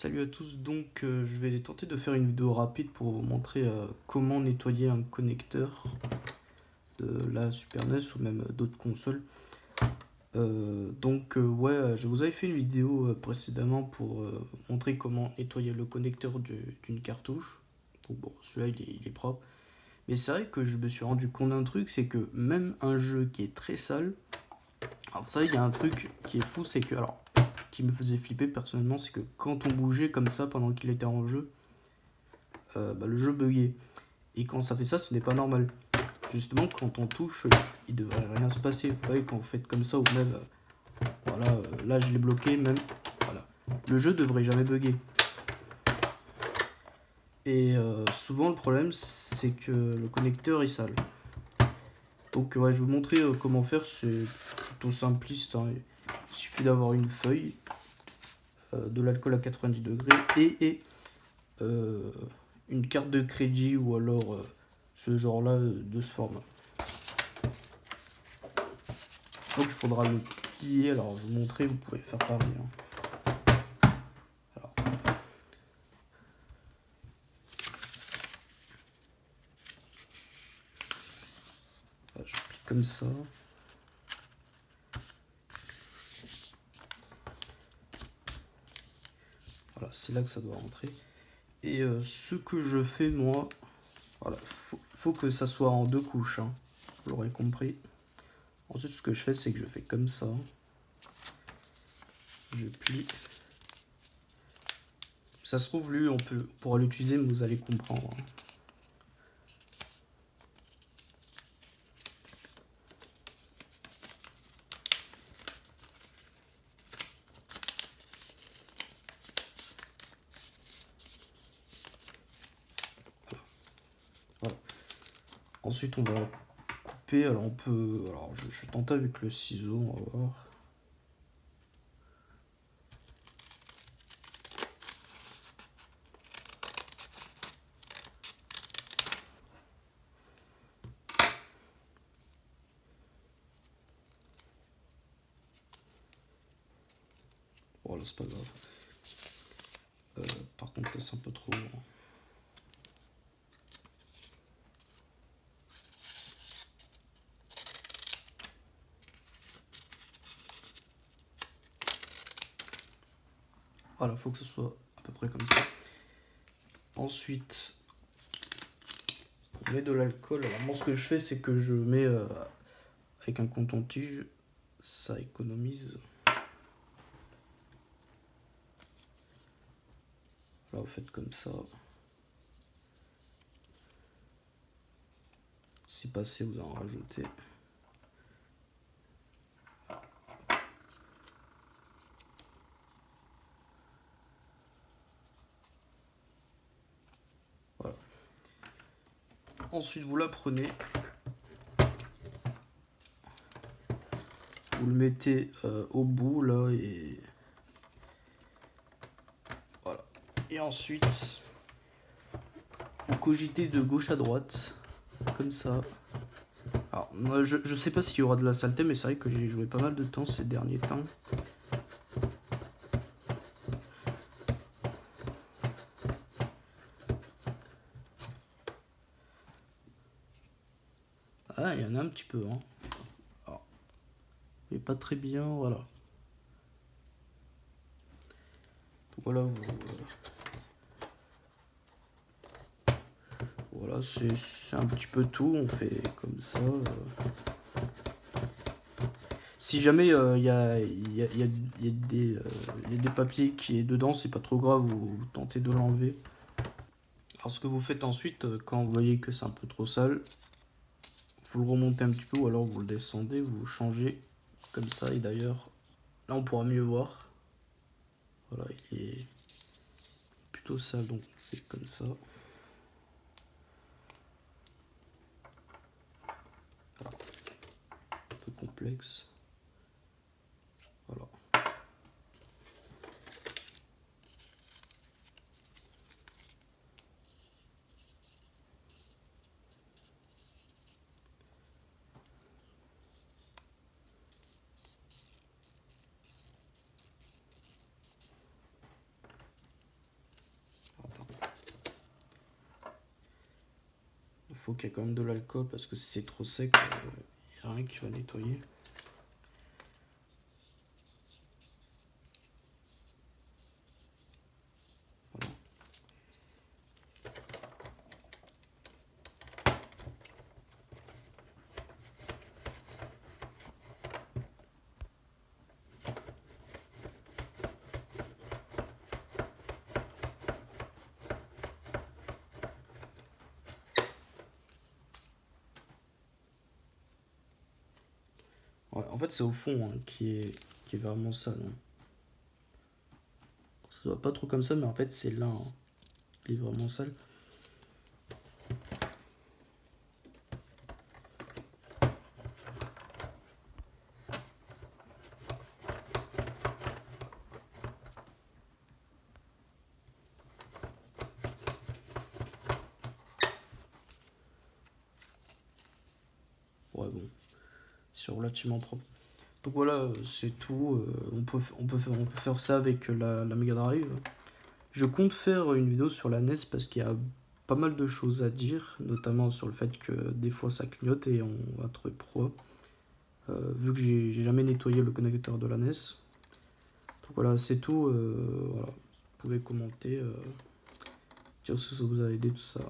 Salut à tous, donc je vais tenter de faire une vidéo rapide pour vous montrer comment nettoyer un connecteur de la Super NES ou même d'autres consoles. Je vous avais fait une vidéo précédemment pour montrer comment nettoyer le connecteur d'une cartouche. Bon, celui-là il est propre. Mais c'est vrai que je me suis rendu compte d'un truc, c'est que même un jeu qui est très sale, alors vous savez, il y a un truc qui est fou, c'est que, alors, qui me faisait flipper personnellement, c'est que quand on bougeait comme ça pendant qu'il était en jeu, le jeu buguait. Et quand ça fait ça, ce n'est pas normal. Justement, quand on touche, il devrait rien se passer. Vous voyez, quand vous faites comme ça, ou même, là je l'ai bloqué, même, voilà. Le jeu devrait jamais bugger. Et souvent, le problème, c'est que le connecteur est sale. Donc, ouais, je vais vous montrer comment faire. C'est plutôt simpliste, hein. Il suffit d'avoir une feuille, de l'alcool à 90 degrés et une carte de crédit ou alors ce genre-là de ce format. Donc il faudra le plier. Alors je vais vous montrer, vous pouvez faire pareil, hein. Alors, je plie comme ça. Voilà, c'est là que ça doit rentrer. Et ce que je fais moi, voilà, faut que ça soit en deux couches, hein. Vous l'aurez compris. Ensuite, ce que je fais, c'est que je fais comme ça. Je plie. Ça se trouve, lui, on pourra l'utiliser, mais vous allez comprendre, hein. Voilà. Ensuite, on va couper. Alors, on peut. Alors, je tente avec le ciseau, on va voir. Voilà, c'est pas grave. Par contre, là, c'est un peu trop. Voilà, faut que ce soit à peu près comme ça. Ensuite, on met de l'alcool. Alors moi, ce que je fais, c'est que je mets avec un coton-tige. Ça économise. Là, vous faites comme ça. Si passé, vous en rajoutez. Voilà. Ensuite, vous la prenez. Vous le mettez au bout, là, et... Voilà. Et ensuite, vous cogitez de gauche à droite. Comme ça. Alors, moi, je sais pas s'il y aura de la saleté, mais c'est vrai que j'ai joué pas mal de temps ces derniers temps. Ah, il y en a un petit peu, hein. Alors, mais pas très bien, voilà. Donc voilà, voilà, c'est un petit peu tout. On fait comme ça. Si jamais il y a des papiers qui est dedans, c'est pas trop grave, vous tentez de l'enlever. Alors ce que vous faites ensuite, quand vous voyez que c'est un peu trop sale, vous le remontez un petit peu ou alors vous le descendez, vous changez comme ça. Et d'ailleurs, là on pourra mieux voir. Voilà, il est plutôt sale, donc on fait comme ça. Voilà. Un peu complexe. Voilà. faut qu'il y ait quand même de l'alcool parce que si c'est trop sec, il n'y a rien qui va nettoyer. Voilà. Ouais, en fait, c'est au fond hein, qui est vraiment sale. Hein. Ça se voit pas trop comme ça, mais en fait, c'est là hein, qui est vraiment sale. Ouais, bon, c'est relativement propre. Donc voilà, c'est tout. On peut faire ça avec la Mega Drive. Je compte faire une vidéo sur la NES parce qu'il y a pas mal de choses à dire, notamment sur le fait que des fois ça clignote et on va trouver pourquoi. Vu que j'ai jamais nettoyé le connecteur de la NES. Donc voilà, c'est tout. Voilà. Vous pouvez commenter, dire si ça vous a aidé, tout ça.